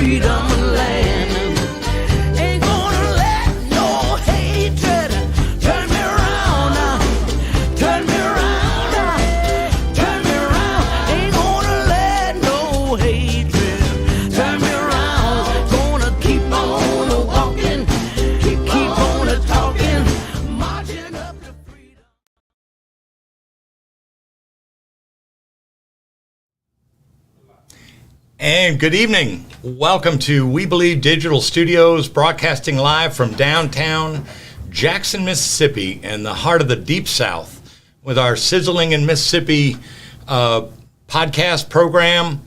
freedom land. Ain't gonna let no hatred turn me around now. Turn me around now. Turn me around. Ain't gonna let no hatred turn me around. Gonna keep on walking, keep on talking, marching up to freedom. And good evening. Welcome to We Believe Digital Studios, broadcasting live from downtown Jackson, Mississippi, in the heart of the Deep South, with our Sizzling in Mississippi podcast program,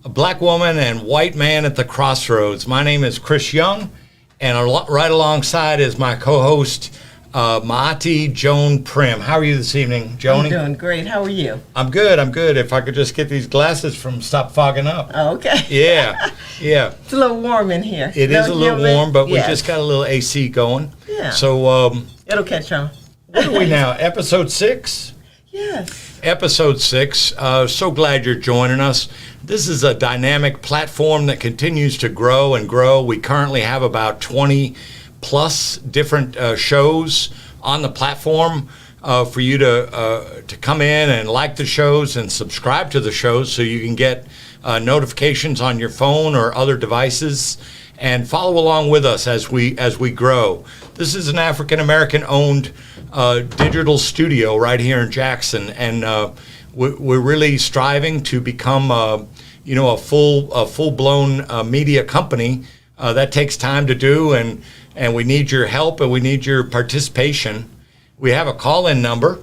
A Black Woman and White Man at the Crossroads. My name is Chris Young, and right alongside is my co-host, Maati Joan Prim. How are you this evening, Joni? I'm doing great. How are you? I'm good. If I could just get these glasses from stop fogging up. Oh, okay. Yeah. It's a little warm in here. It is a little warm, but yes. we just got a little AC going. Yeah. So, It'll catch on. what are we now? Episode 6? Yes. Episode 6. So glad you're joining us. This is a dynamic platform that continues to grow and grow. We currently have about 20 plus different shows on the platform for you to come in and like the shows and subscribe to the shows so you can get notifications on your phone or other devices and follow along with us as we grow. This is an African American owned digital studio right here in Jackson, and we're really striving to become a full blown media company. That takes time to do, and we need your help and we need your participation. We have a call-in number,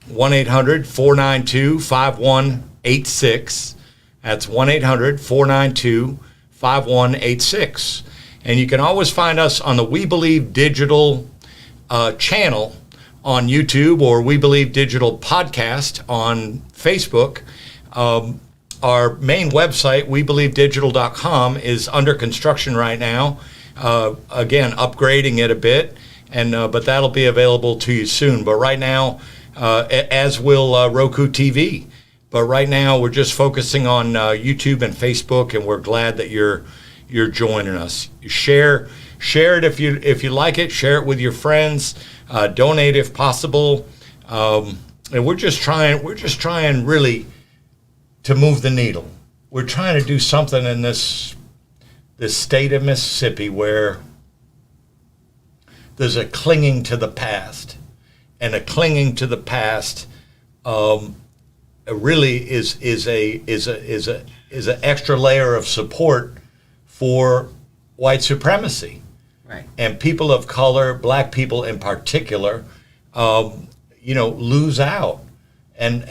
1-800-492-5186. That's 1-800-492-5186. And you can always find us on the We Believe Digital channel on YouTube, or We Believe Digital podcast on Facebook. Our main website, WeBelieveDigital.com, is under construction right now. Again, upgrading it a bit, and but that'll be available to you soon. But right now, as will Roku TV. But right now, we're just focusing on YouTube and Facebook, and we're glad that you're joining us. Share it if you like it. Share it with your friends. Donate if possible. And we're just trying really to move the needle. We're trying to do something in this state of Mississippi where there's a clinging to the past, and a clinging to the past really is an extra layer of support for white supremacy. Right. And people of color, black people in particular, lose out. And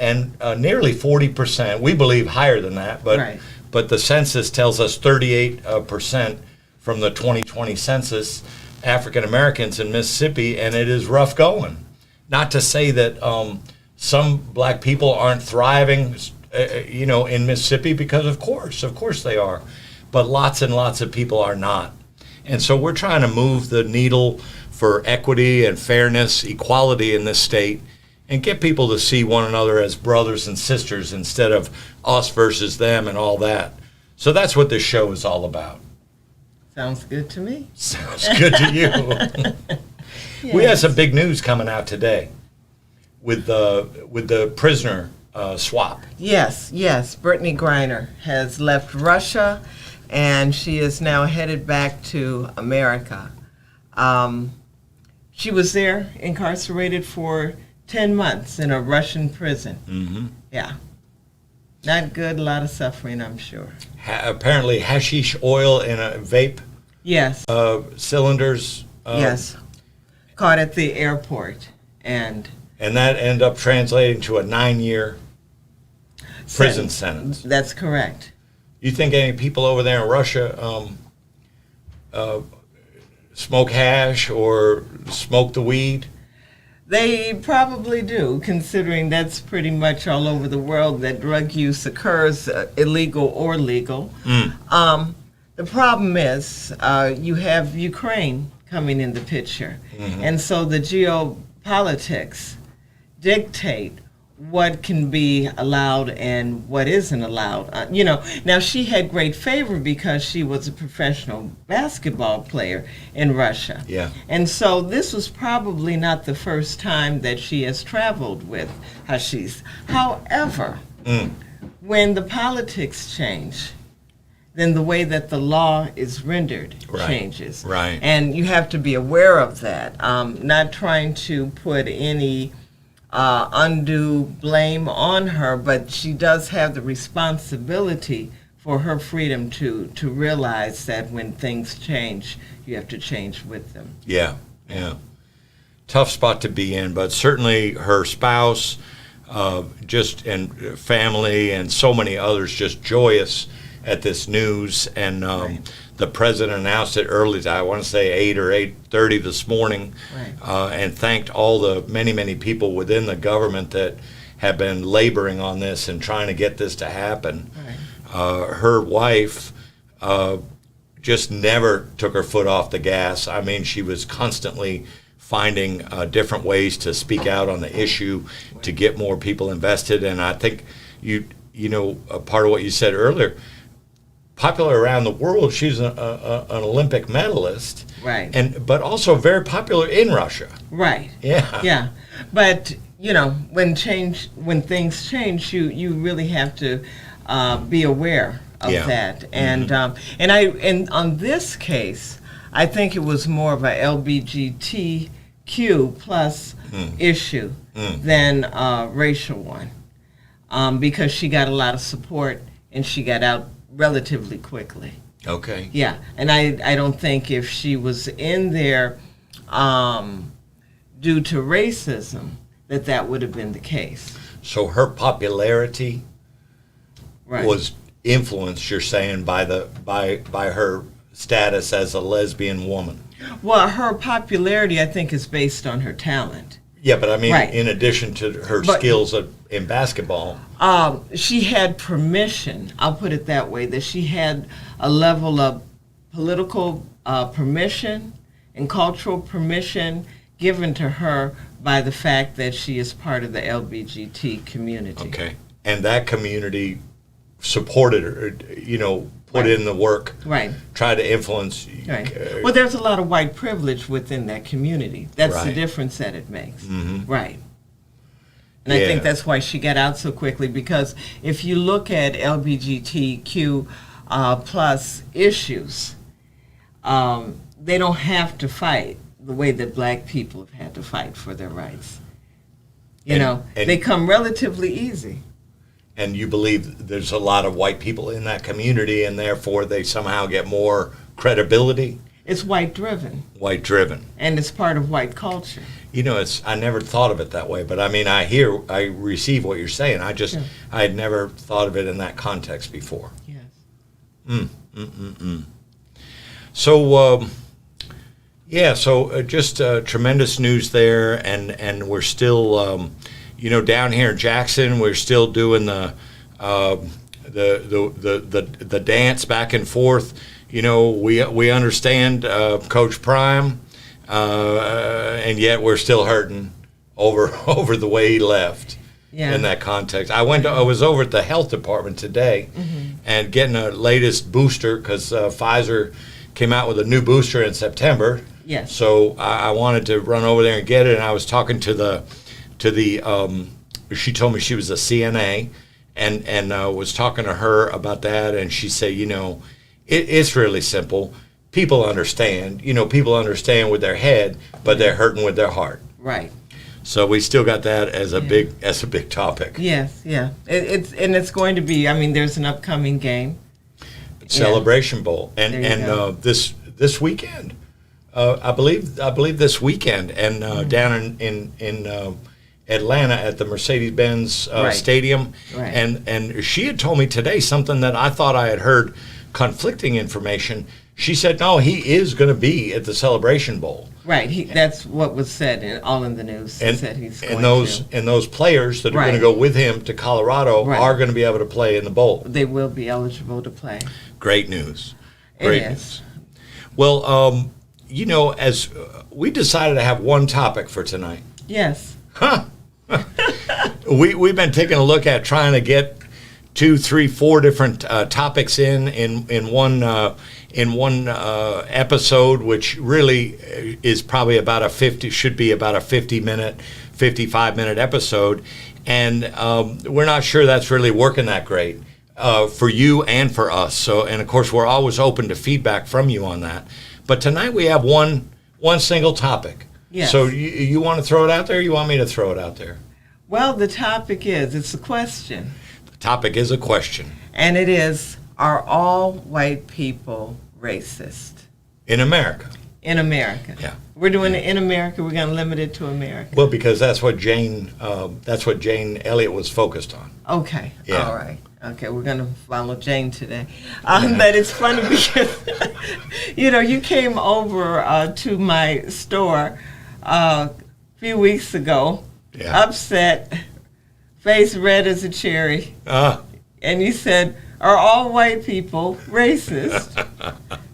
nearly 40%, we believe higher than that, but right. But the census tells us 38% from the 2020 census, African Americans in Mississippi, and it is rough going. Not to say that some black people aren't thriving, in Mississippi, because of course they are, but lots and lots of people are not. And so we're trying to move the needle for equity and fairness, equality in this state, and get people to see one another as brothers and sisters instead of us versus them and all that. So that's what this show is all about. Sounds good to me. Sounds good to you. Yes. We have some big news coming out today with the prisoner swap. Yes. Brittany Griner has left Russia, and she is now headed back to America. She was there incarcerated for 10 months in a Russian prison. Mm-hmm. Yeah. Not good, a lot of suffering, I'm sure. Apparently hashish oil in a vape Yes. cylinders. Yes. Caught at the airport. And that ended up translating to a 9-year prison sentence. That's correct. You think any people over there in Russia smoke hash or smoke the weed? They probably do, considering that's pretty much all over the world that drug use occurs, illegal or legal. The problem is you have Ukraine coming in the picture. Mm-hmm. And so the geopolitics dictate what can be allowed and what isn't allowed. Now she had great favor because she was a professional basketball player in Russia. Yeah. And so this was probably not the first time that she has traveled with Hashish. However, when the politics change, then the way that the law is rendered changes. Right. And you have to be aware of that. Not trying to put any undue blame on her, but she does have the responsibility for her freedom to realize that when things change, you have to change with them. Yeah. Tough spot to be in, but certainly her spouse, and family, and so many others just joyous at this news. And the president announced it early, I want to say 8 or 8:30 this morning, and thanked all the many people within the government that have been laboring on this and trying to get this to happen. Her wife just never took her foot off the gas. I mean, she was constantly finding different ways to speak out on the issue to get more people invested. And I think a part of what you said earlier, popular around the world. She's an Olympic medalist, but also very popular in Russia. Yeah. But when things change, you really have to be aware of that. And and on this case, I think it was more of a LGBTQ plus issue than a racial one, because she got a lot of support and she got out relatively quickly. Okay. Yeah, and I don't think if she was in there due to racism that would have been the case. So her popularity was influenced, you're saying, by her status as a lesbian woman. Well, her popularity, I think, is based on her talent. Yeah, but I mean, in addition to her skills in basketball. She had permission, I'll put it that way, that she had a level of political permission and cultural permission given to her by the fact that she is part of the LGBT community. Okay. And that community supported her, put in the work, try to influence. Well, there's a lot of white privilege within that community. That's the difference that it makes. Right. And I think that's why she got out so quickly, because if you look at LGBTQ plus issues, they don't have to fight the way that black people have had to fight for their rights. And they come relatively easy. And you believe there's a lot of white people in that community, and therefore they somehow get more credibility? It's white-driven. White-driven. And it's part of white culture. I never thought of it that way, but I mean, I receive what you're saying. I had never thought of it in that context before. Yes. So, just tremendous news there, and we're still, down here in Jackson, we're still doing the dance back and forth. We understand Coach Prime, and yet we're still hurting over the way he left. In that context. I was over at the health department today and getting a latest booster, because Pfizer came out with a new booster in September. Yes. So I wanted to run over there and get it, and I was talking to the she told me she was a CNA, and was talking to her about that, and she said, it's really simple. People understand. People understand with their head, but they're hurting with their heart. Right. So we still got that as a big topic. Yes, yeah. It's going to be. I mean, there's an upcoming game. Celebration Bowl, and this weekend, I believe this weekend, and down in Atlanta at the Mercedes-Benz Stadium, and she had told me today something that I thought I had heard conflicting information. She said, no, he is going to be at the Celebration Bowl. Right, that's what was said all in the news. And, said he's going and those players that are going to go with him to Colorado are going to be able to play in the bowl. They will be eligible to play. Great news. Great news. Well, as we decided to have one topic for tonight. Yes. Huh. we've been taking a look at trying to get 2, 3, 4 different topics in one episode, which really is probably about should be about a 50-minute, 55-minute episode, and we're not sure that's really working that great for you and for us. So, and of course, we're always open to feedback from you on that. But tonight we have one single topic. Yes. So you want to throw it out there? Or you want me to throw it out there? Well, the topic it's a question. The topic is a question. And it is, are all white people racist? In America. In America. Yeah. We're doing it in America. We're going to limit it to America. Well, because that's what Jane Elliott was focused on. Okay. Yeah. All right. Okay, we're going to follow Jane today. But it's funny because, you came over to my store a few weeks ago, upset, face red as a cherry, and you said, are all white people racist?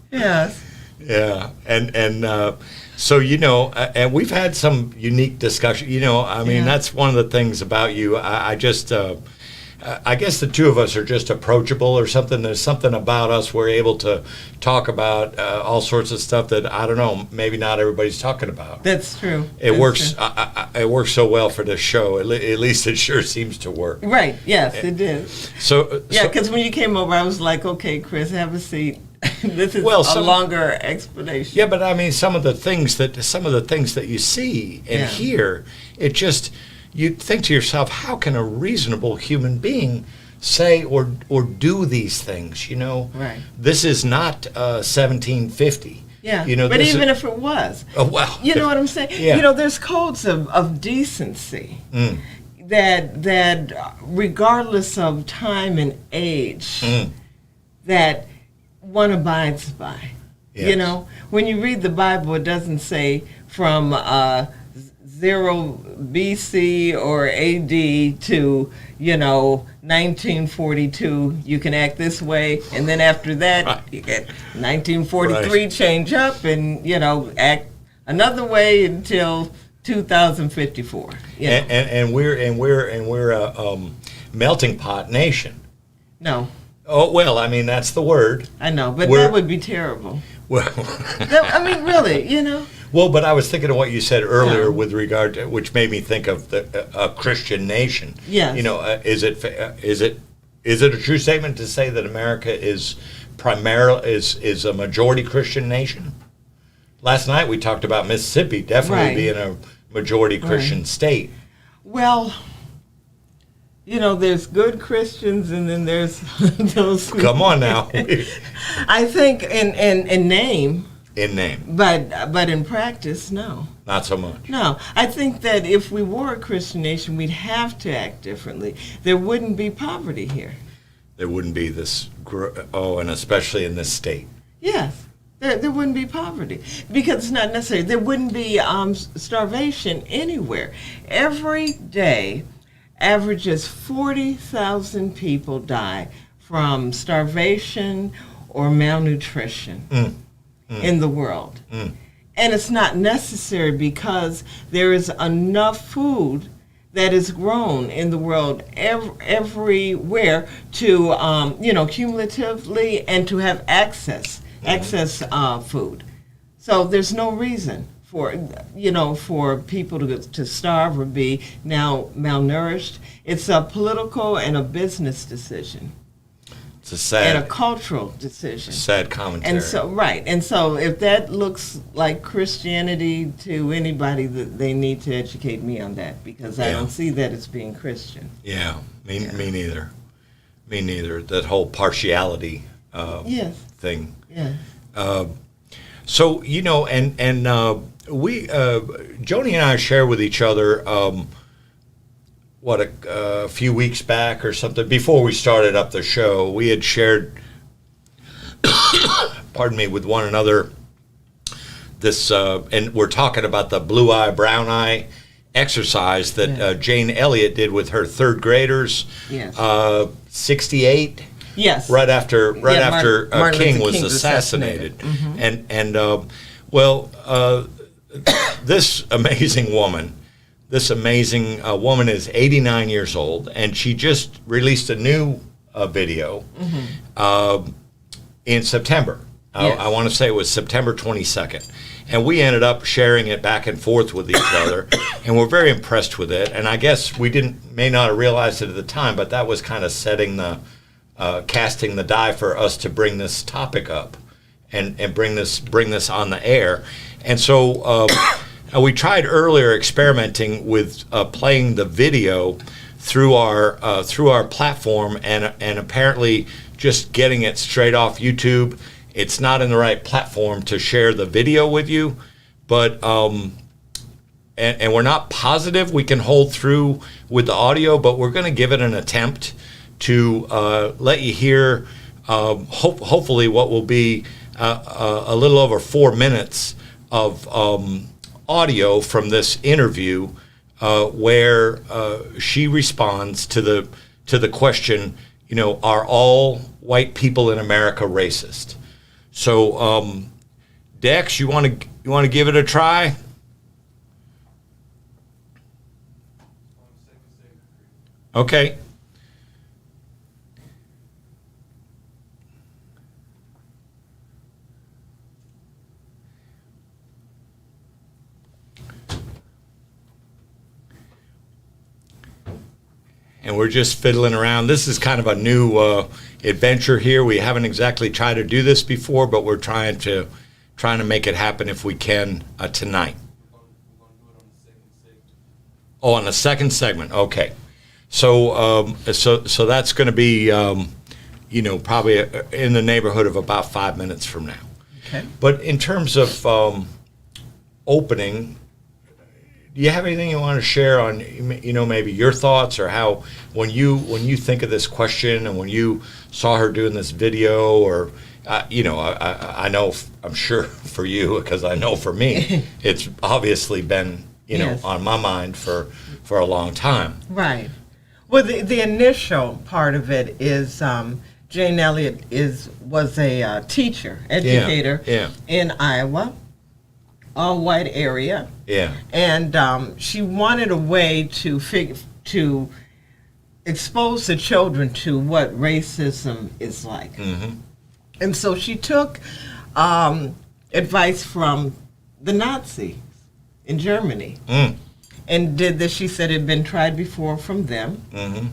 Yes. Yeah, and so and we've had some unique discussion. That's one of the things about you. I guess the two of us are just approachable or something. There's something about us we're able to talk about all sorts of stuff that I don't know. Maybe not everybody's talking about. That's true. It works. It works so well for this show. At least it sure seems to work. Right. Yes, it did. So because when you came over, I was like, okay, Chris, have a seat. This is a longer explanation. Yeah, but I mean, some of the things that you see and hear, it just, you think to yourself, how can a reasonable human being say or do these things? Right. This is not 1750. Yeah, but even if it was, you know what I'm saying. Yeah. There's codes of decency that regardless of time and age, that one abides by. Yes. When you read the Bible, it doesn't say from 0 BC or AD to 1942 you can act this way, and then after that you get 1943 change up and act another way until 2054. And we're a melting pot nation. No. Oh, well, I mean, that's the word. I know, but that would be terrible. Well, really. Well, but I was thinking of what you said earlier with regard to, which made me think of a Christian nation. Yes. Is it a true statement to say that America is a majority Christian nation? Last night we talked about Mississippi definitely being a majority Christian state. Well, there's good Christians, and then there's those. Come on now. I think in name. In name. But in practice, no. Not so much. No. I think that if we were a Christian nation, we'd have to act differently. There wouldn't be poverty here. There wouldn't be this, and especially in this state. Yes. There wouldn't be poverty because it's not necessary. There wouldn't be starvation anywhere. Every day, averages 40,000 people die from starvation or malnutrition in the world. And it's not necessary because there is enough food that is grown in the world everywhere to, cumulatively and to have access food. So there's no reason for people to starve or be now malnourished. It's a political and a business decision. It's a sad and a cultural decision. Sad commentary. And so if that looks like Christianity to anybody, they need to educate me on that because I don't see that as being Christian. Yeah, me neither. Me neither. That whole partiality thing. Yeah. So we Joni and I share with each other a few weeks back or something before we started up the show, we had shared with one another this and we're talking about the blue eye brown eye exercise that Jane Elliott did with her third graders. Yes. 68. Yes. Right after Martin King Luther was assassinated. Mm-hmm. And this amazing woman this amazing woman is 89 years old, and she just released a new video in September. Yes. I want to say it was September 22nd. And we ended up sharing it back and forth with each other, and we're very impressed with it. And I guess we may not have realized it at the time, but that was kind of setting the, casting the die for us to bring this topic up and bring this on the air. And so we tried earlier experimenting with playing the video through our platform, and apparently just getting it straight off YouTube. It's not in the right platform to share the video with you, but and we're not positive we can hold through with the audio, but we're going to give it an attempt to let you hear hopefully what will be a little over 4 minutes of audio from this interview where she responds to the question, are all white people in America racist? So, Dex, you want to give it a try? Okay. And we're just fiddling around. This is kind of a new adventure here. We haven't exactly tried to do this before, but we're trying to make it happen if we can tonight. Oh, on the second segment. Okay. So so that's going to be probably in the neighborhood of about 5 minutes from now. Okay. But in terms of opening, do you have anything you want to share on, maybe your thoughts, or how when you think of this question and when you saw her doing this video, or I know, I'm sure for you, because I know for me, it's obviously been Yes. on my mind for a long time. Right. Well, the initial part of it is Jane Elliott was a teacher, educator Yeah. in Iowa, all white area. Yeah. And she wanted a way to expose the children to what racism is like. Mm-hmm. And so she took advice from the Nazis in Germany. Mm. And did this, she said, had been tried before from them. Mm-hmm.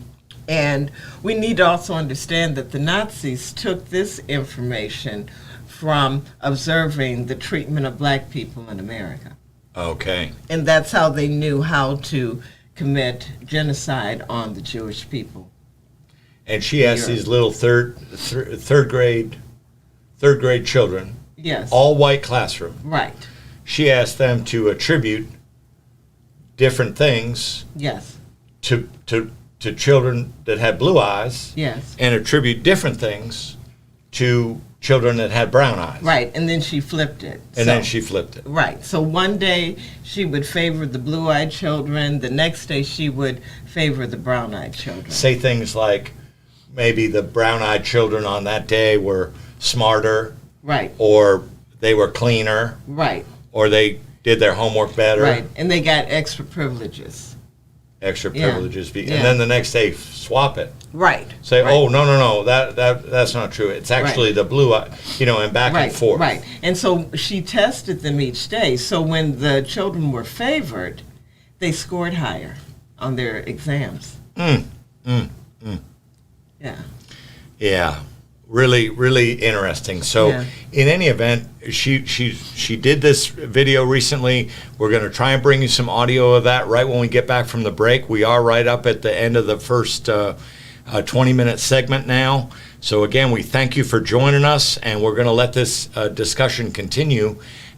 And we need to also understand that the Nazis took this information from observing the treatment of black people in America. Okay. And that's how they knew how to commit genocide on the Jewish people. And she asked these little third grade children, Yes. all white classroom. Right. She asked them to attribute different things Yes. to children that had blue eyes, Yes. and attribute different things to children that had brown eyes. Right. And then she flipped it. And then she flipped it. Right. So one day she would favor the blue-eyed children. The next day she would favor the brown-eyed children. Say things like maybe the brown-eyed children on that day were smarter, Right. or they were cleaner, Right. or they did their homework better. Right. And they got extra privileges. Extra Yeah. privileges. And Yeah. then the next day swap it. Right. Say, Right. oh, no, that's not true. It's actually the blue eye, and back Right, and forth. right. And so she tested them each day. So when the children were favored, they scored higher on their exams. Yeah. Yeah, really, really interesting. So, Yeah. in any event, she did this video recently. We're going to try and bring you some audio of that right when we get back from the break. We are right up at the end of the first 20-minute segment now. So again, we thank you for joining us, and we're going to let this discussion continue.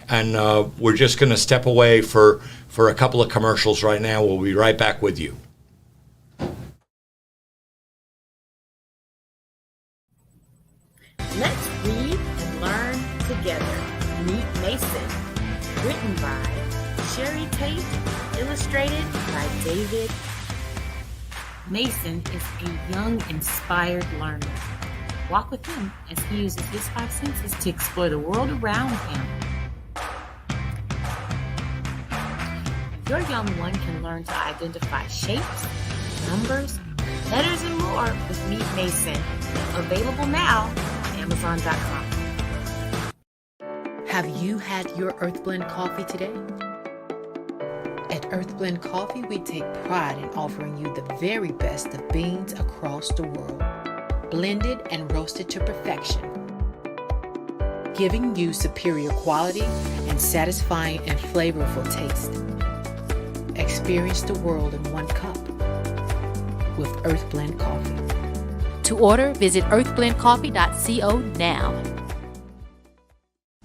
And we're just going to step away for a couple of commercials right now. We'll be right back with you. Let's read and learn together. Meet Mason. Written by Sherry Tate. Illustrated by David. Mason is a young, inspired learner. Walk with him as he uses his 5 senses to explore the world around him. your young one can learn to identify shapes, numbers, letters, and more with Meet Mason. Available now on Amazon.com. Have you had your Earthblend coffee today? At Earthblend Coffee, we take pride in offering you the very best of beans across the world, blended and roasted to perfection, giving you superior quality and satisfying and flavorful taste. Experience the world in one cup with Earthblend Coffee. To order, visit earthblendcoffee.co now.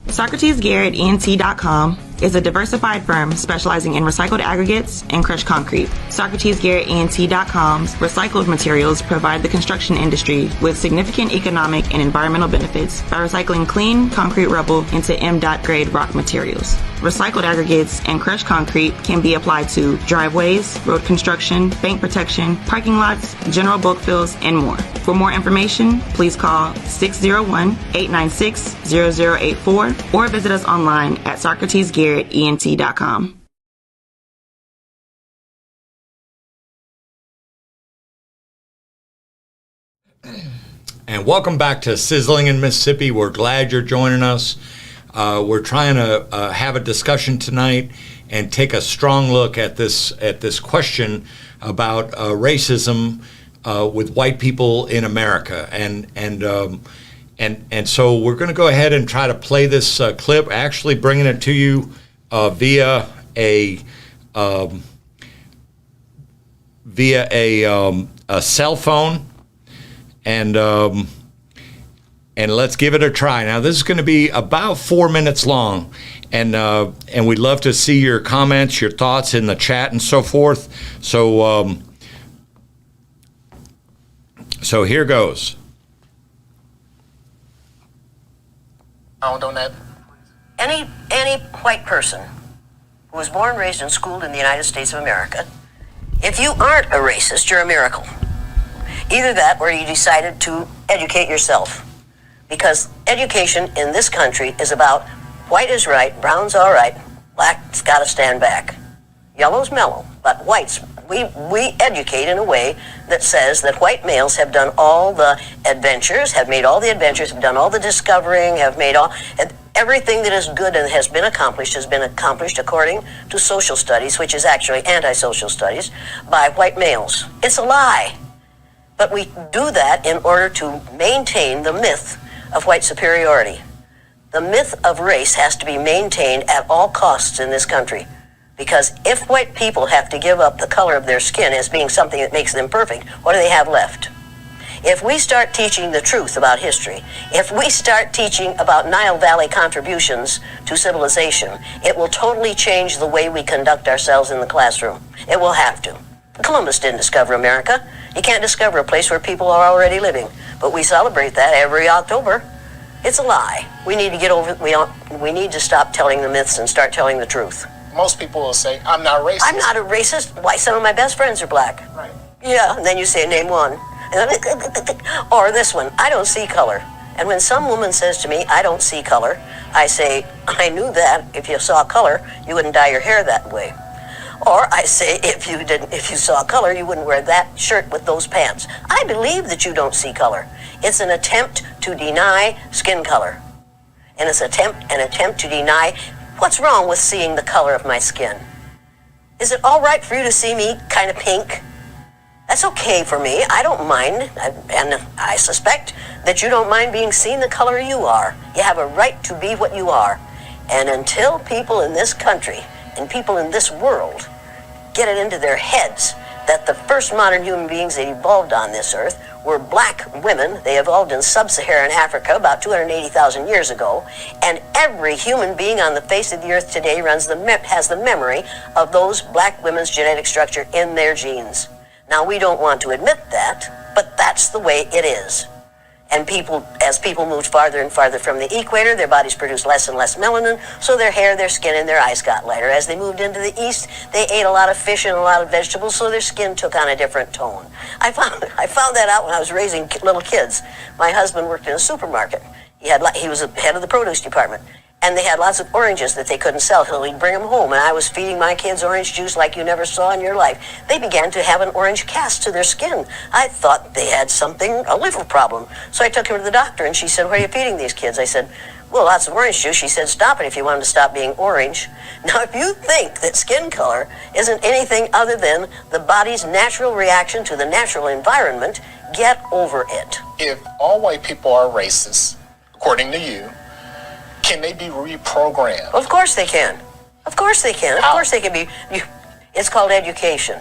SocratesGarrettENT.com is a diversified firm specializing in recycled aggregates and crushed concrete. SocratesGarrettENT.com's recycled materials provide the construction industry with significant economic and environmental benefits by recycling clean concrete rubble into M.Dot grade rock materials. Recycled aggregates and crushed concrete can be applied to driveways, road construction, bank protection, parking lots, general bulk fills, and more. For more information, please call 601-896-0084 or visit us online at SocratesGarrettENT.com. And welcome back to Sizzling in Mississippi. We're glad you're joining us. We're trying to have a discussion tonight and take a strong look at this question about racism with white people in America, and so we're going to go ahead and try to play this clip. Actually, bringing it to you via a cell phone, and let's give it a try. Now, this is going to be about 4 minutes long, and we'd love to see your comments, your thoughts in the chat, and so forth. So here goes. On that. Any white person who was born, raised, and schooled in the United States of America, if you aren't a racist, you're a miracle. Either that or you decided to educate yourself. Because education in this country is about white is right, brown's all right, black's got to stand back. Yellow's mellow, but whites, we educate in a way that says that white males have done all the adventures, have made all the adventures, have done all the discovering, have made everything that is good and has been accomplished according to social studies, which is actually anti-social studies, by white males. It's a lie. But we do that in order to maintain the myth of white superiority. The myth of race has to be maintained at all costs in this country. Because if white people have to give up the color of their skin as being something that makes them perfect, what do they have left? If we start teaching the truth about history, if we start teaching about Nile Valley contributions to civilization, it will totally change the way we conduct ourselves in the classroom. It will have to. Columbus didn't discover America. You can't discover a place where people are already living. But we celebrate that every October. It's a lie. We need to get over. We need to stop telling the myths and start telling the truth. Most people will say, I'm not racist. I'm not a racist. Why, some of my best friends are black. Right. Yeah, and then you say, name one. Or this one, I don't see color. And when some woman says to me, I don't see color, I say, I knew that. If you saw color, you wouldn't dye your hair that way. Or I say, if you saw color, you wouldn't wear that shirt with those pants. I believe that you don't see color. It's an attempt to deny skin color. And it's an attempt to deny what's wrong with seeing the color of my skin. Is it all right for you to see me kind of pink? That's okay for me. I don't mind. And I suspect that you don't mind being seen the color you are. You have a right to be what you are. And until people in this country and people in this world get it into their heads that the first modern human beings that evolved on this earth were black women. They evolved in sub-Saharan Africa about 280,000 years ago, and every human being on the face of the earth today has the memory of those black women's genetic structure in their genes. Now, we don't want to admit that, but that's the way it is. And as people moved farther and farther from the equator, their bodies produced less and less melanin, so their hair, their skin, and their eyes got lighter. As they moved into the east, they ate a lot of fish and a lot of vegetables, so their skin took on a different tone. I found that out when I was raising little kids. My husband worked in a supermarket. He was the head of the produce department. And they had lots of oranges that they couldn't sell, so we'd bring them home. And I was feeding my kids orange juice like you never saw in your life. They began to have an orange cast to their skin. I thought they had a liver problem. So I took them to the doctor, and she said, "What are you feeding these kids?" I said, "Well, lots of orange juice." She said, "Stop it if you want them to stop being orange." Now, if you think that skin color isn't anything other than the body's natural reaction to the natural environment, get over it. If all white people are racist, according to you, can they be reprogrammed? Of course they can. Of course they can. Of course they can be. It's called education.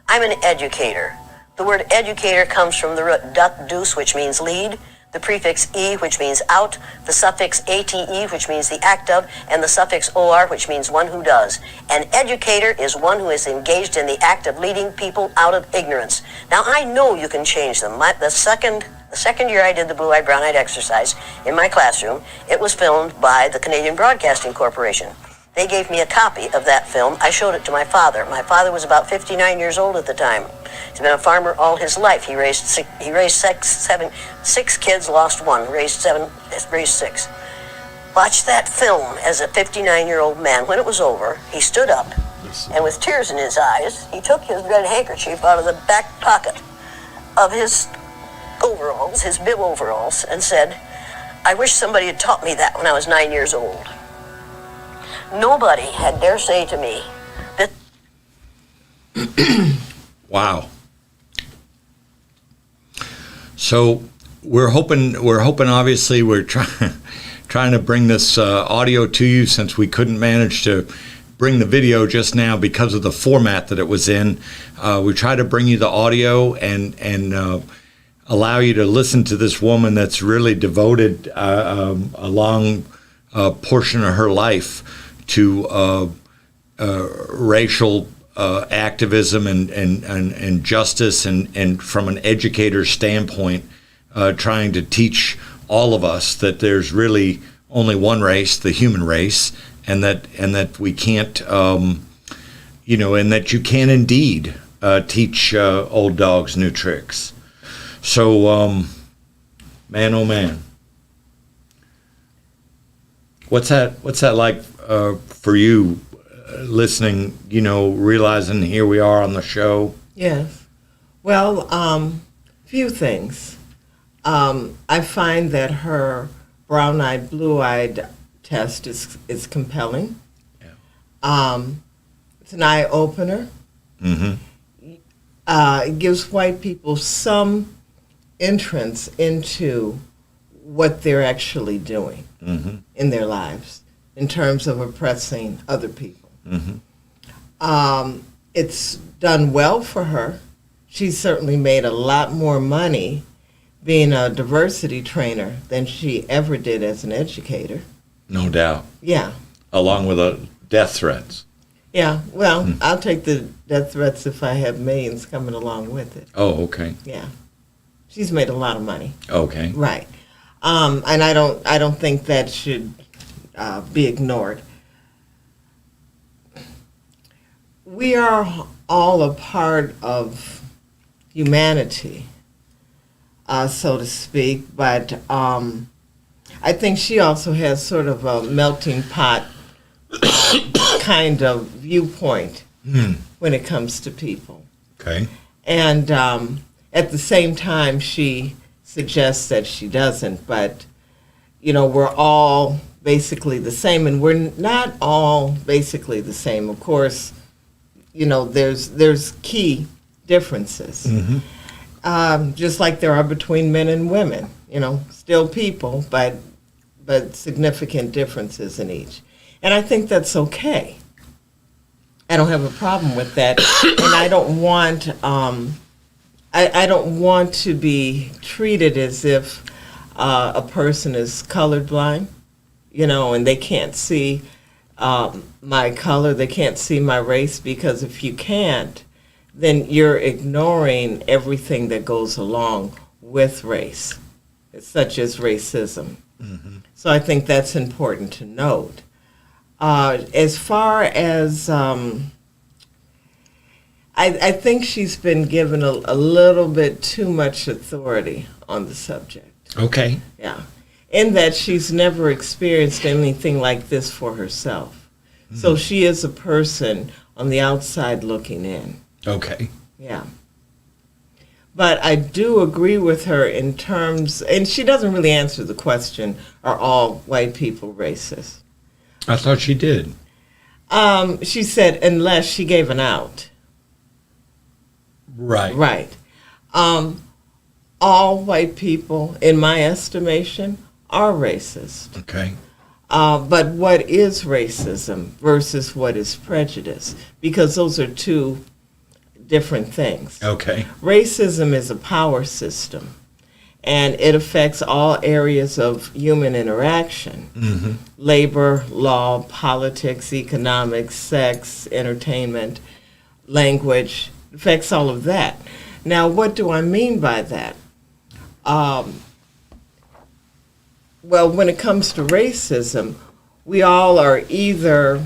I'm an educator. The word educator comes from the root dut dus, which means lead, the prefix e, which means out, the suffix ate, which means the act of, and the suffix or, which means one who does. An educator is one who is engaged in the act of leading people out of ignorance. Now, I know you can change them. The second year I did the blue-eyed, brown-eyed exercise in my classroom, it was filmed by the Canadian Broadcasting Corporation. They gave me a copy of that film. I showed it to my father. My father was about 59 years old at the time. He's been a farmer all his life. He raised six kids, lost one, raised six. Watched that film as a 59-year-old man. When it was over, he stood up, and with tears in his eyes, he took his red handkerchief out of the back pocket of his overalls, his bib overalls, and said, "I wish somebody had taught me that when I was 9 years old." Nobody had dare say to me that. Wow. So we're hoping. Obviously, we're trying to bring this audio to you since we couldn't manage to bring the video just now because of the format that it was in. We try to bring you the audio and allow you to listen to this woman that's really devoted a long portion of her life to racial activism and justice and from an educator's standpoint, trying to teach all of us that there's really only one race, the human race, and that we can't, and that you can indeed teach old dogs new tricks. So, man, oh man, what's that like for you? Listening, realizing here we are on the show. Yes. Well, few things. I find that her brown-eyed, blue-eyed test is compelling. Yeah. It's an eye-opener. Mm-hmm. It gives white people some entrance into what they're actually doing in their lives in terms of oppressing other people. Mm-hmm. It's done well for her. She's certainly made a lot more money being a diversity trainer than she ever did as an educator. No doubt. Yeah. Along with the death threats. Yeah, well, I'll take the death threats if I have millions coming along with it. Oh, okay. Yeah. She's made a lot of money. Okay. Right. And I don't think that should be ignored. We are all a part of humanity, so to speak, but I think she also has sort of a melting pot kind of viewpoint when it comes to people. Okay. And at the same time, she suggests that she doesn't, but, we're all basically the same, and we're not all basically the same. Of course, there's key differences, just like there are between men and women. Still people, but significant differences in each. And I think that's okay. I don't have a problem with that, and I don't want I don't want to be treated as if a person is colorblind, and they can't see my color, they can't see my race, because if you can't, then you're ignoring everything that goes along with race, such as racism. Mm-hmm. So I think that's important to note. As far as, I think she's been given a little bit too much authority on the subject. Okay. Yeah. in that she's never experienced anything like this for herself. So she is a person on the outside looking in. Okay. Yeah. But I do agree with her in terms, and she doesn't really answer the question, are all white people racist? I thought she did. She said, unless she gave an out. Right. Right. All white people, in my estimation, are racist. Okay. But what is racism versus what is prejudice? Because those are two different things. Okay. Racism is a power system, and it affects all areas of human interaction. Labor, law, politics, economics, sex, entertainment, language, affects all of that. Now, what do I mean by that? Well, when it comes to racism, we all are either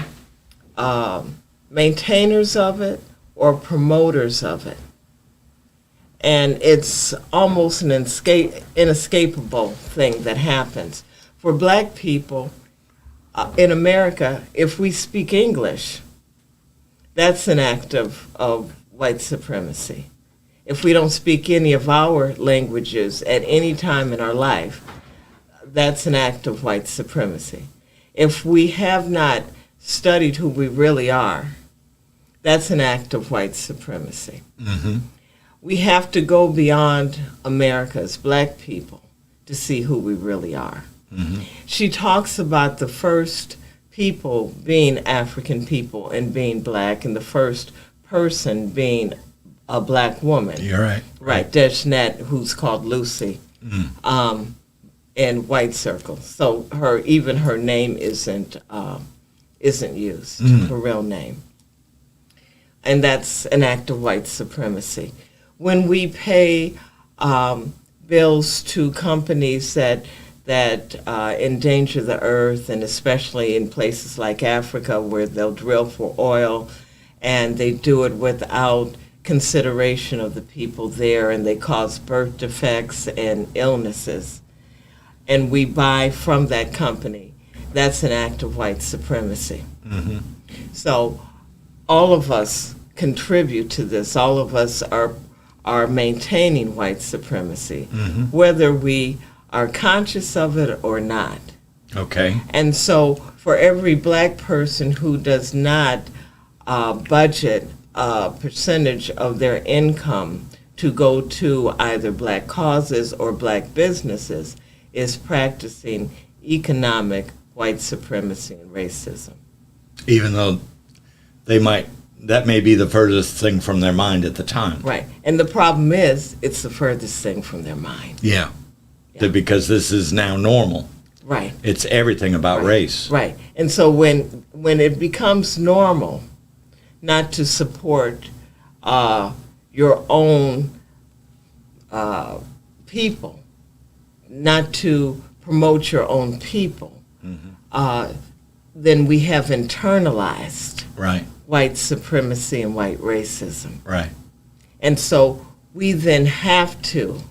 maintainers of it or promoters of it. And it's almost an inescapable thing that happens. For black people in America, if we speak English, that's an act of white supremacy. If we don't speak any of our languages at any time in our life, that's an act of white supremacy. If we have not studied who we really are, that's an act of white supremacy. We have to go beyond America as black people to see who we really are. She talks about the first people being African people and being black, and the first person being a black woman. You're right. Right, Deshnet, who's called Lucy, in white circles. So even her name isn't used, her real name. And that's an act of white supremacy. When we pay bills to companies that endanger the earth, and especially in places like Africa where they'll drill for oil, and they do it without consideration of the people there, and they cause birth defects and illnesses, and we buy from that company, that's an act of white supremacy. So all of us contribute to this. All of us are maintaining white supremacy, whether we are conscious of it or not. Okay. And so for every black person who does not budget a percentage of their income to go to either black causes or black businesses, is practicing economic white supremacy and racism. Even though that may be the furthest thing from their mind at the time. Right. And the problem is, it's the furthest thing from their mind. Yeah. Because this is now normal. Right. It's everything about race. Right. And so when it becomes normal not to support your own people, not to promote your own people, then we have internalized Right. white supremacy and white racism. Right. And so we then have to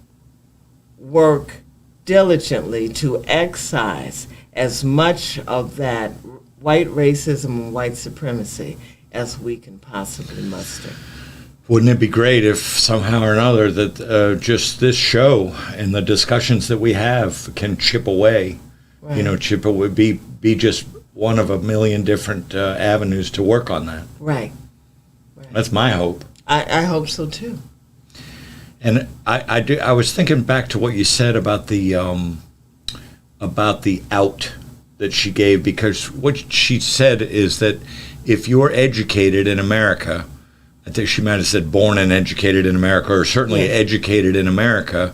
work diligently to excise as much of that white racism and white supremacy as we can possibly muster. Wouldn't it be great if somehow or another that just this show and the discussions that we have can chip away? Right. You know, chip away, be just one of a million different avenues to work on that. Right. That's my hope. I hope so too. And I was thinking back to what you said about the out that she gave, because what she said is that if you're educated in America, I think she might have said born and educated in America, or certainly Yes. educated in America,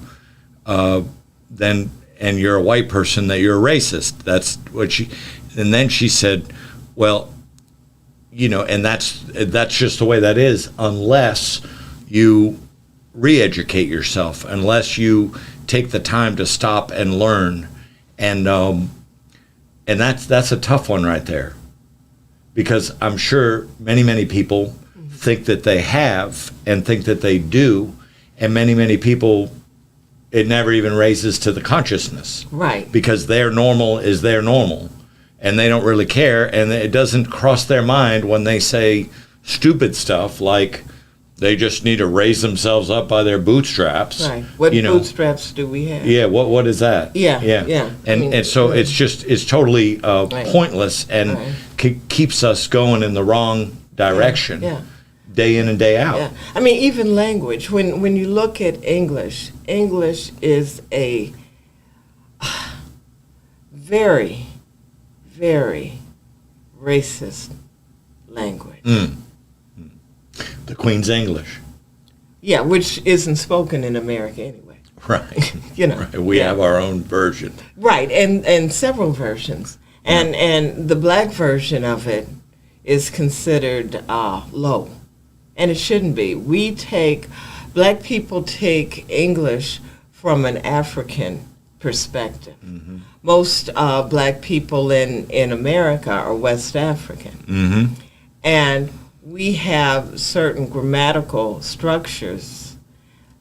then and you're a white person, that you're a racist. That's what she. And then she said, well, you know, and that's just the way that is, unless you re-educate yourself, unless you take the time to stop and learn, and that's a tough one right there, because I'm sure many people think that they have and think that they do, and many people it never even raises to the consciousness. Right. Because their normal is their normal, and they don't really care, and it doesn't cross their mind when they say stupid stuff like they just need to raise themselves up by their bootstraps. Right. What bootstraps do we have? Yeah. What is that? Yeah. And so it's totally pointless and keeps us going in the wrong direction. Yeah. Day in and day out. Yeah. I mean, even language. When you look at English is a very, very racist language. The Queen's English. Yeah, which isn't spoken in America anyway. Right. Right. We have our own version. Right, and several versions. And the black version of it is considered low. And it shouldn't be. Black people take English from an African perspective. Mm-hmm. Most black people in America are West African. Mm-hmm. And we have certain grammatical structures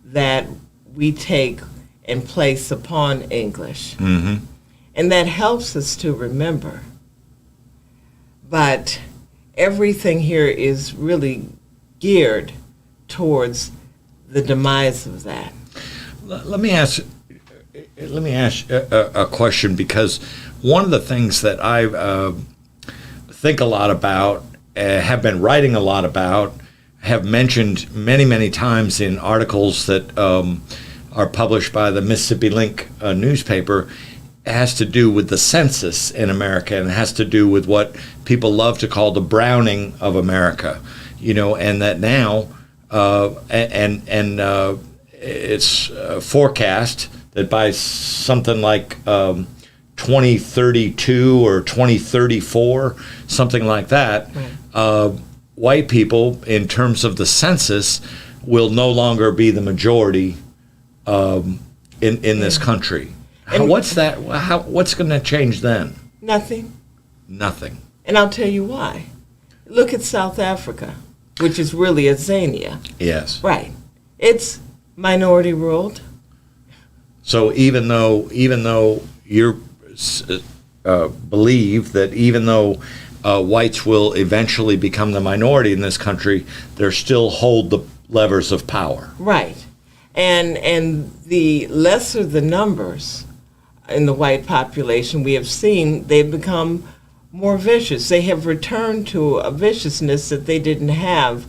that we take and place upon English. Mm-hmm. And that helps us to remember. But everything here is really geared towards the demise of that. Let me ask a question, because one of the things that I think a lot about, have been writing a lot about, have mentioned many times in articles that are published by the Mississippi Link newspaper, has to do with the census in America, and has to do with what people love to call the browning of America. And that now, it's forecast that by something like 2032 or 2034, something like that, white people, in terms of the census, will no longer be the majority in this country. What's going to change then? Nothing. Nothing. And I'll tell you why. Look at South Africa, which is really Azania. Yes. Right. It's minority ruled. So even though you believe that even though whites will eventually become the minority in this country, they still hold the levers of power. Right. And the lesser the numbers in the white population, we have seen they've become more vicious. They have returned to a viciousness that they didn't have,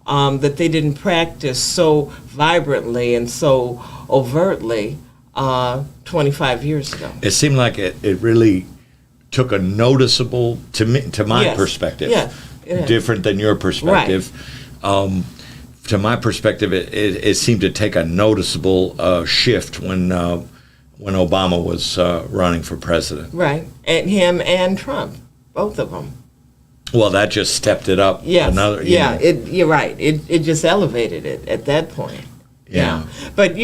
that they didn't practice so vibrantly and so overtly 25 years ago. It seemed like it really took a noticeable, to my perspective, different than your perspective. Right. To my perspective, it seemed to take a noticeable shift when Obama was running for president. Right, and him and Trump, both of them. Well, that just stepped it up. Yes. You're right. It just elevated it at that point. Yeah. But,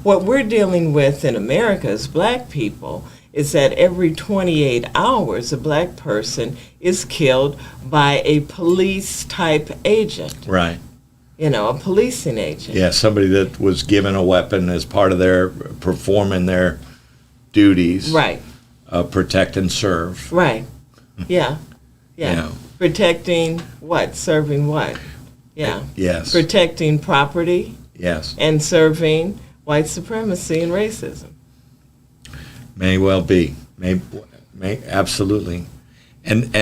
what we're dealing with in America as black people is that every 28 hours a black person is killed by a police-type agent. Right. A policing agent. Yeah, somebody that was given a weapon as part of their performing their duties. Right. Protect and serve. Right. Yeah. Protecting what? Serving what? Yeah. Yes. Protecting property. Yes. And serving white supremacy and racism. May well be. May absolutely. And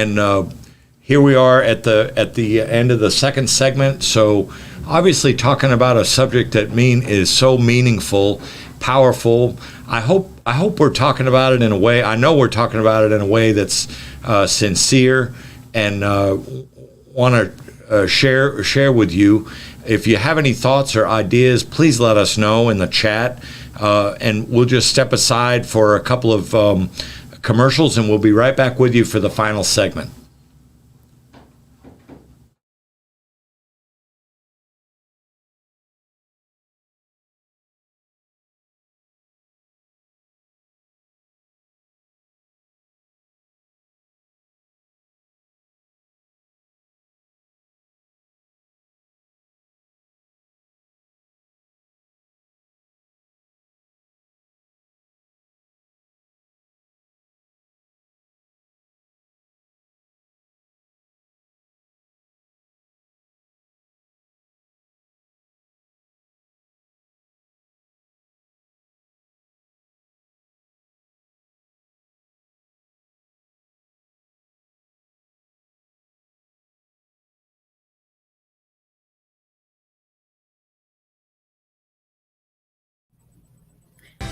here we are at the end of the second segment. So obviously talking about a subject that is so meaningful, powerful. I hope we're talking about it in a way. I know we're talking about it in a way that's sincere, and want to share with you. If you have any thoughts or ideas, please let us know in the chat, and we'll just step aside for a couple of commercials, and we'll be right back with you for the final segment.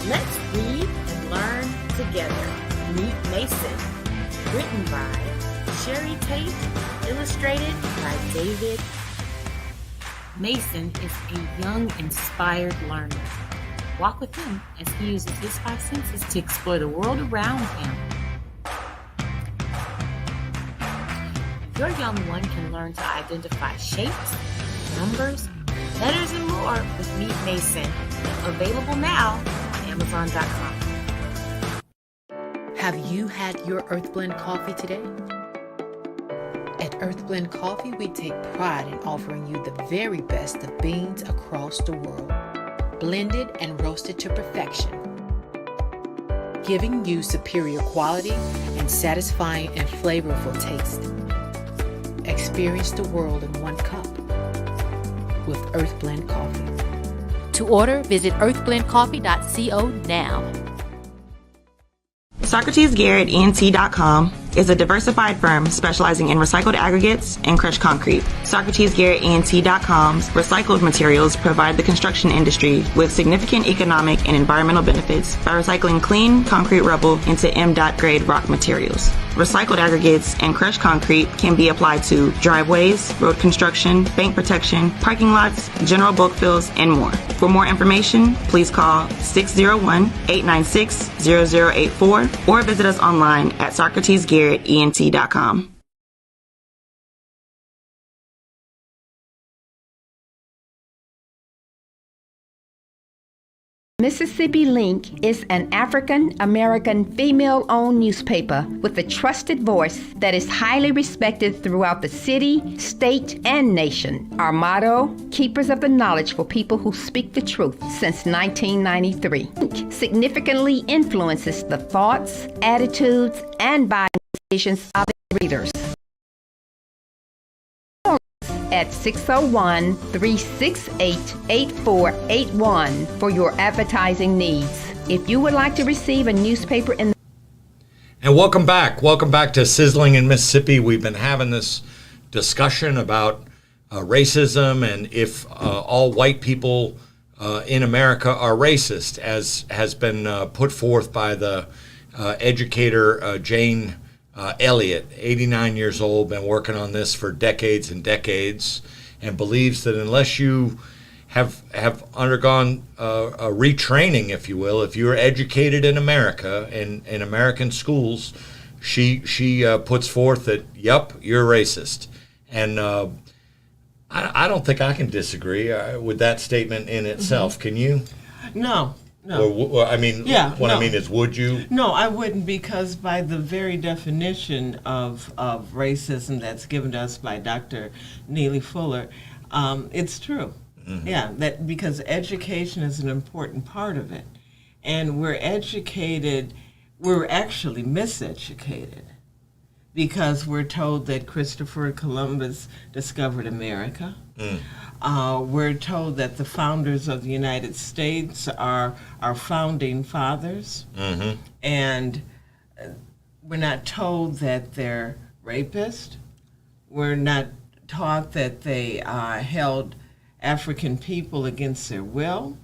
Let's read and learn together. Meet Mason. Written by Sherry Tate. Illustrated by David. Mason is a young, inspired learner. Walk with him as he uses his five senses to explore the world around him. Your young one can learn to identify shapes, numbers, letters, and more with Meet Mason. Available now on Amazon.com. Have you had your Earthblend coffee today? At Earthblend Coffee, we take pride in offering you the very best of beans across the world, blended and roasted to perfection, giving you superior quality and satisfying and flavorful taste. Experience the world in one cup with Earthblend Coffee. To order, visit earthblendcoffee.co now. SocratesGarrettENT.com is a diversified firm specializing in recycled aggregates and crushed concrete. SocratesGarrettENT.com's recycled materials provide the construction industry with significant economic and environmental benefits by recycling clean concrete rubble into M.grade rock materials. Recycled aggregates and crushed concrete can be applied to driveways, road construction, bank protection, parking lots, general bulk fills, and more. For more information, please call 601-896-0084 or visit us online at SocratesGarrettENT.com. Mississippi Link is an African-American female-owned newspaper with a trusted voice that is highly respected throughout the city, state, and nation. Our motto, keepers of the knowledge for people who speak the truth, since 1993. Link significantly influences the thoughts, attitudes, and buying decisions of its readers. At 601-368-8481 for your advertising needs. If you would like to receive a newspaper in And welcome back. Welcome back to Sizzling in Mississippi. We've been having this discussion about racism and if all white people in America are racist, as has been put forth by the educator Jane Elliott, 89 years old, been working on this for decades and decades, and believes that unless you have undergone a retraining, if you will, if you're educated in America, in American schools, she puts forth that, yep, you're racist. And I don't think I can disagree with that statement in itself. Can you? No. Or, I mean, I mean is, would you? No, I wouldn't, because by the very definition of racism that's given to us by Dr. Neely Fuller, it's true. Mm-hmm. Yeah, that because education is an important part of it. And we're educated, we're actually miseducated, because we're told that Christopher Columbus discovered America. We're told that the founders of the United States are our founding fathers. Mm-hmm. And we're not told that they're rapists. We're not taught that they held African people against their will,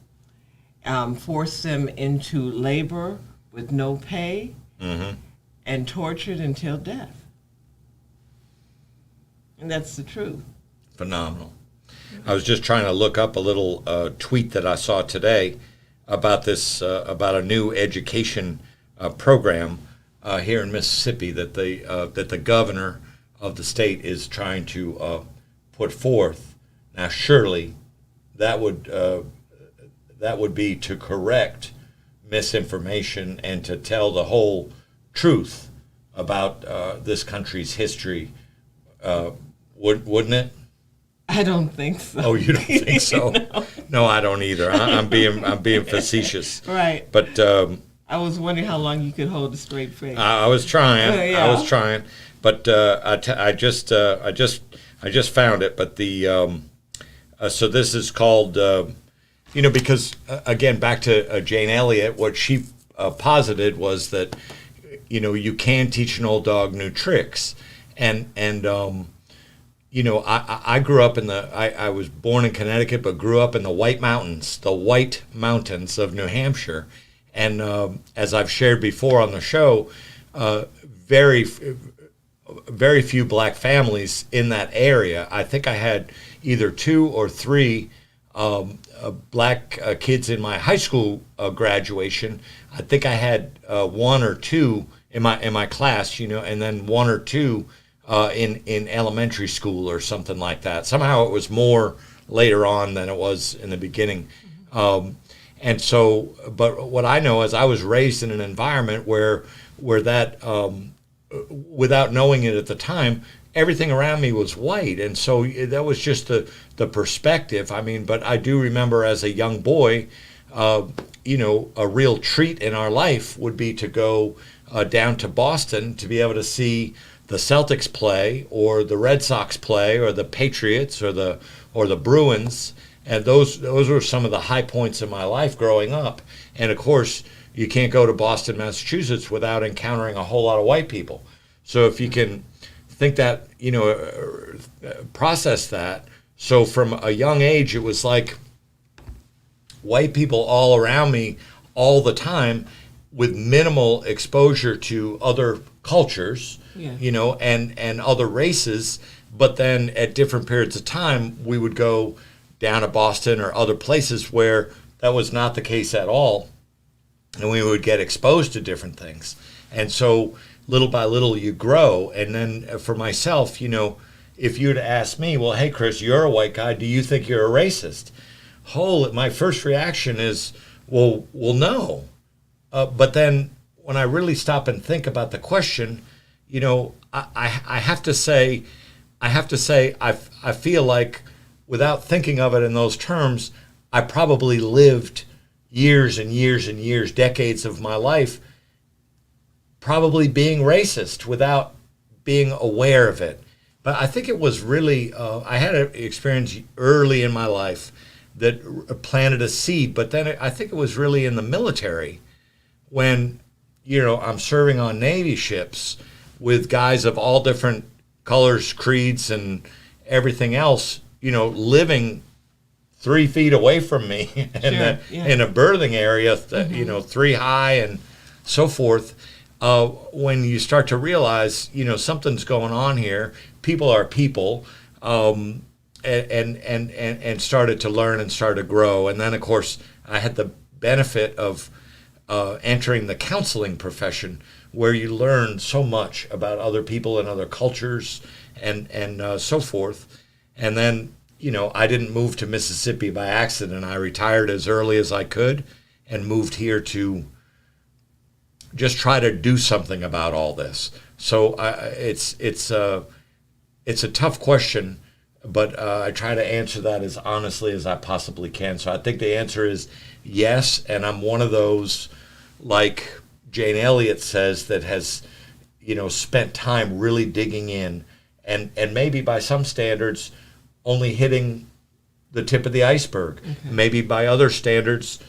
forced them into labor with no pay, mm-hmm. and tortured until death. And that's the truth. Phenomenal. I was just trying to look up a little tweet that I saw today about this, about a new education program here in Mississippi that the governor of the state is trying to put forth. Now, surely that would be to correct misinformation and to tell the whole truth about this country's history, wouldn't it? I don't think so. Oh, you don't think so? No. No, I don't either. I'm being facetious. Right. But I was wondering how long you could hold a straight face. I was trying. Yeah. I was trying. But I just found it. But the so this is called because again, back to Jane Elliott, what she posited was that you can teach an old dog new tricks, and I grew up I was born in Connecticut, but grew up in the White Mountains of New Hampshire. And as I've shared before on the show, very few black families in that area. I think I had either 2 or 3 black kids in my high school graduation. I think I had 1 or 2 in my class, and then 1 or 2 in elementary school or something like that. Somehow it was more later on than it was in the beginning. And so, but what I know is I was raised in an environment where that, without knowing it at the time, everything around me was white. And so that was just the perspective. I mean, but I do remember as a young boy, a real treat in our life would be to go down to Boston to be able to see the Celtics play or the Red Sox play or the Patriots or the Bruins. And those were some of the high points in my life growing up. And of course, you can't go to Boston, Massachusetts without encountering a whole lot of white people. So if you can think that, process that. So from a young age, it was like white people all around me all the time with minimal exposure to other cultures, and other races. But then at different periods of time, we would go down to Boston or other places where that was not the case at all. And we would get exposed to different things. And so little by little you grow. And then for myself, if you'd asked me, well, hey, Chris, you're a white guy. Do you think you're a racist? My first reaction is, well, no. But then when I really stop and think about the question, I have to say, I feel like without thinking of it in those terms, I probably lived years and years and years, decades of my life, probably being racist without being aware of it. But I think it was really, I had an experience early in my life that planted a seed, but then I think it was really in the military when, I'm serving on Navy ships with guys of all different colors, creeds, and everything else, living 3 feet away from me in a berthing area, 3 high and so forth. When you start to realize, something's going on here, people are people, and started to learn and started to grow. And then, of course, I had the benefit of entering the counseling profession, where you learn so much about other people and other cultures and so forth. And then, I didn't move to Mississippi by accident. I retired as early as I could and moved here to just try to do something about all this. So it's a tough question, but I try to answer that as honestly as I possibly can. So I think the answer is yes, and I'm one of those, like Jane Elliott says, that has, spent time really digging in, and maybe by some standards only hitting the tip of the iceberg. Okay. Maybe by other standards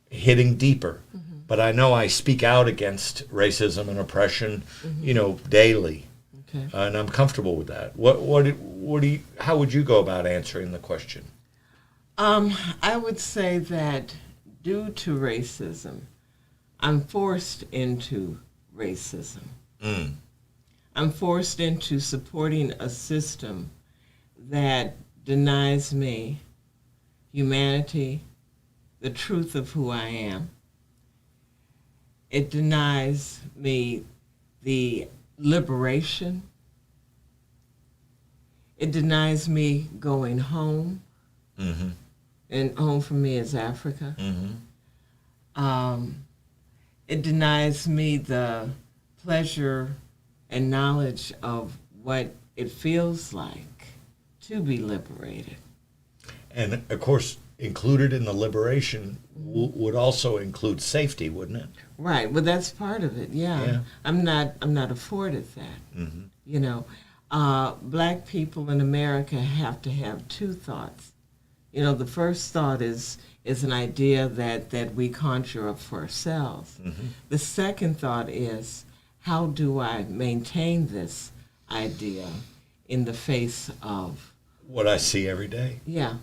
hitting deeper. Mm-hmm. But I know I speak out against racism and oppression, daily. Okay. And I'm comfortable with that. How would you go about answering the question? I would say that due to racism, I'm forced into racism. I'm forced into supporting a system that denies me humanity, the truth of who I am. It denies me the liberation. It denies me going home. Mm-hmm. And home for me is Africa. Mm-hmm. It denies me the pleasure and knowledge of what it feels like to be liberated. And of course, included in the liberation would also include safety, wouldn't it? Right. Well, that's part of it. Yeah. I'm not afforded that. Mm-hmm. Black people in America have to have 2 thoughts. The first thought is an idea that we conjure up for ourselves. Mm-hmm. The second thought is, how do I maintain this idea in the face of what I see every day? Yeah.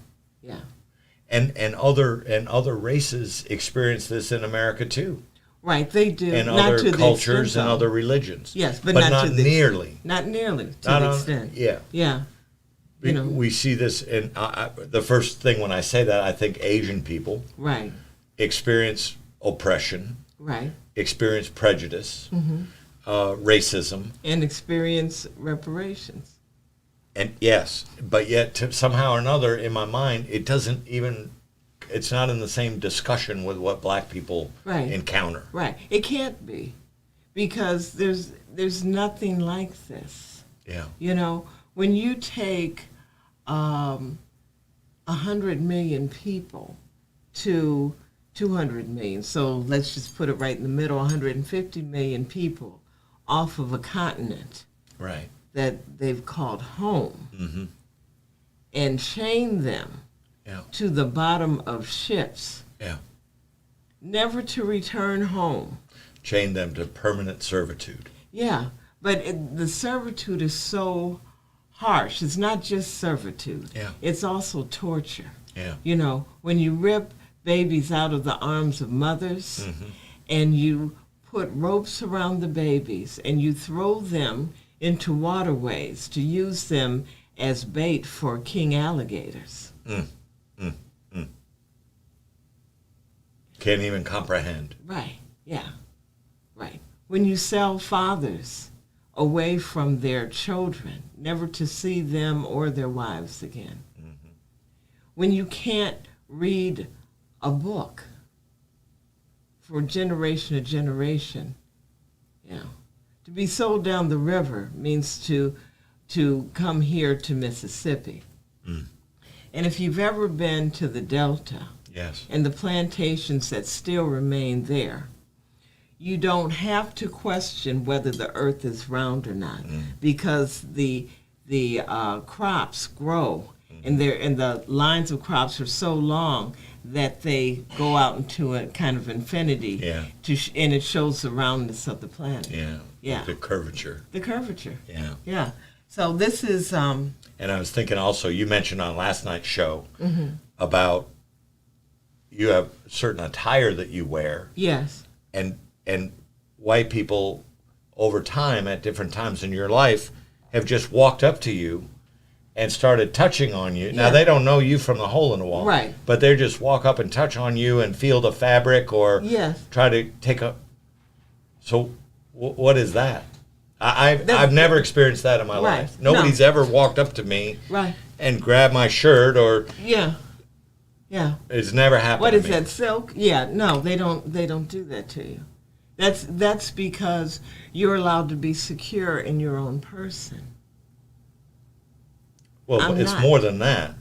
And other races experience this in America too. Right, they do. And Not other to the cultures extent, and though. other religions. Yes, but not to the nearly. Not nearly to Not the on- extent. yeah. Yeah. You know. We see this in the first thing when I say that, I think Asian people Right. experience oppression, Right. experience prejudice, racism, And experience reparations. and yes, but yet somehow or another, in my mind, it doesn't even. It's not in the same discussion with what black people Right. encounter. Right. It can't be, because there's nothing like this. Yeah. You know, when you take 100 million people to 200 million, so let's just put it right in the middle, 150 million people off of a continent Right. that they've called home, Mm-hmm. and chain them Yeah. to the bottom of ships, Yeah. never to return home. Chain them to permanent servitude. Yeah, but the servitude is so harsh. It's not just servitude. Yeah. It's also torture. Yeah. You know, when you rip babies out of the arms of mothers and you put ropes around the babies and you throw them into waterways to use them as bait for king alligators. Can't even comprehend. Right, yeah, right. When you sell fathers away from their children, never to see them or their wives again. When you can't read a book for generation to generation, you know, to be sold down the river means to come here to Mississippi. And if you've ever been to the Delta, Yes. and the plantations that still remain there, you don't have to question whether the earth is round or not, because the crops grow, and the lines of crops are so long that they go out into a kind of infinity, Yeah. and it shows the roundness of the planet. Yeah. Yeah. The curvature. The curvature. Yeah. Yeah. So this is And I was thinking also, you mentioned on last night's show about you have certain attire that you wear, yes. and white people over time at different times in your life have just walked up to you and started touching on you. Now Yeah. they don't know you from the hole in the wall, Right. But they just walk up and touch on you and feel the fabric or Yes. try to take a. So, what is that? I've That's- never experienced that in my Right. life. Nobody's No. ever walked up to me Right. and grabbed my shirt, or Yeah. Yeah. it's never happened. What to is me. that, silk? Yeah, no, they don't do that to you. That's because you're allowed to be secure in your own person. Well, I'm it's not. more than that.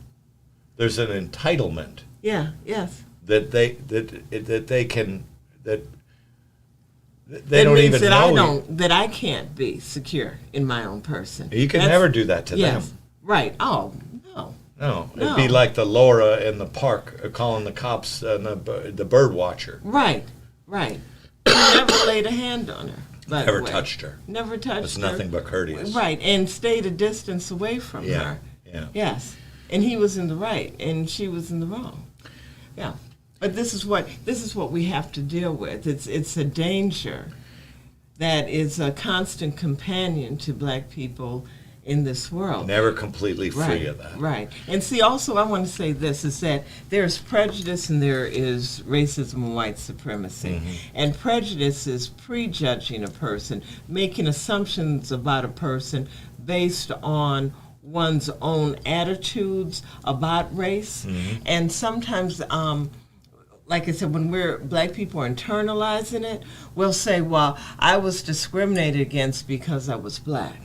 There's an entitlement Yeah, yes. that they can that they That don't means even that know. that I can't be secure in my own person. You can That's- never do that to yes, them. right. Oh, no. No, No. it'd be like the Laura in the park calling the cops the bird watcher. Right, right. You never laid a hand on her. By Never the way. touched her. Never touched It's her. nothing but courteous. Right, and stayed a distance away from Yeah, her. yeah. Yes, and he was in the right, and she was in the wrong. Yeah, but this is what we have to deal with. It's a danger that is a constant companion to black people in this world. Never completely free Right, of that. right. And see, also, I want to say this, is that there's prejudice and there is racism and white supremacy. And prejudice is prejudging a person, making assumptions about a person based on one's own attitudes about race. And sometimes, like I said, when black people are internalizing it, we'll say, well, I was discriminated against because I was black.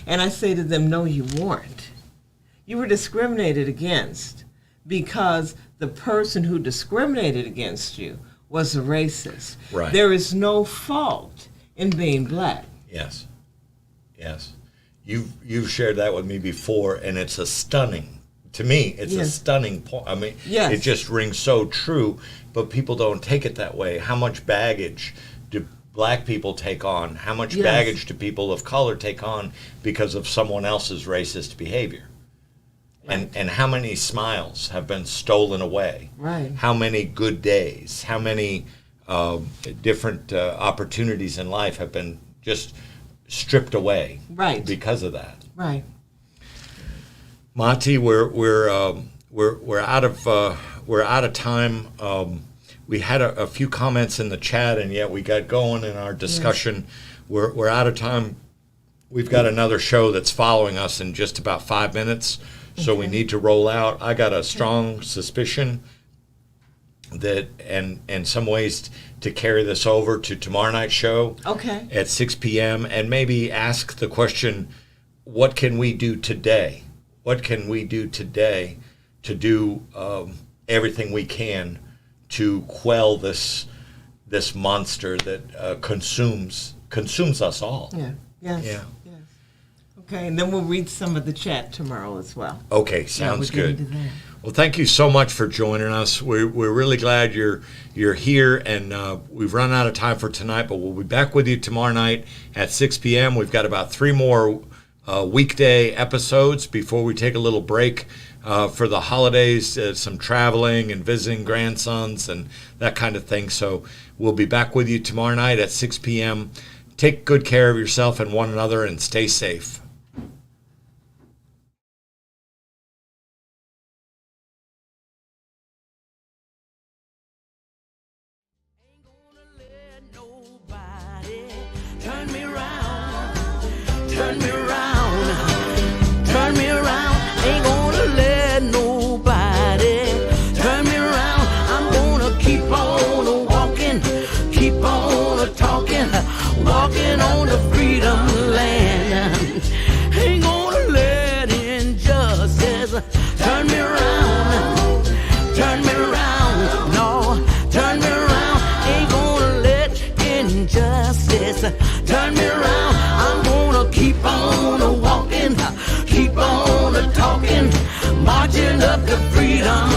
And I say to them, no, you weren't. You were discriminated against because the person who discriminated against you was a racist. Right. There is no fault in being black. Yes, yes. You've shared that with me before, and it's a stunning. To me, it's a Yes. stunning point. I mean, Yes. it just rings so true, but people don't take it that way. How much baggage do black people take on? How much Yes. baggage do people of color take on because of someone else's racist behavior? And how many smiles have been stolen away? Right. How many good days? How many different opportunities in life have been just stripped away? Right. Because of that. Right. Monty, we're out of time. We had a few comments in the chat, and yet we got going in our discussion. Yes. We're out of time. We've got another show that's following us in just about 5 minutes, so we need to roll out. I got a strong suspicion that, and in some ways, to carry this over to tomorrow night's show at 6 p.m. and maybe ask the question, what can we do today? What can we do today to do everything we can to quell this monster that consumes us all? Yeah. Yes. Yeah. Yes. Okay, and then we'll read some of the chat tomorrow as well. Okay, sounds we'll get good. into that. Well, thank you so much for joining us. We're really glad you're here, and we've run out of time for tonight, but we'll be back with you tomorrow night at 6 p.m. We've got about 3 more weekday episodes before we take a little break for the holidays, some traveling and visiting grandsons and that kind of thing. So we'll be back with you tomorrow night at 6 p.m. Take good care of yourself and one another and stay safe. Turn me around, turn me around, turn me around. Ain't gonna let nobody turn me around. I'm gonna keep on walking, keep on talking, walking on the freedom land. Ain't gonna let injustice turn me around, turn me around. No, turn me around. Ain't gonna let injustice turn me around. I'm gonna keep on walking, keep on talking, marching up to freedom.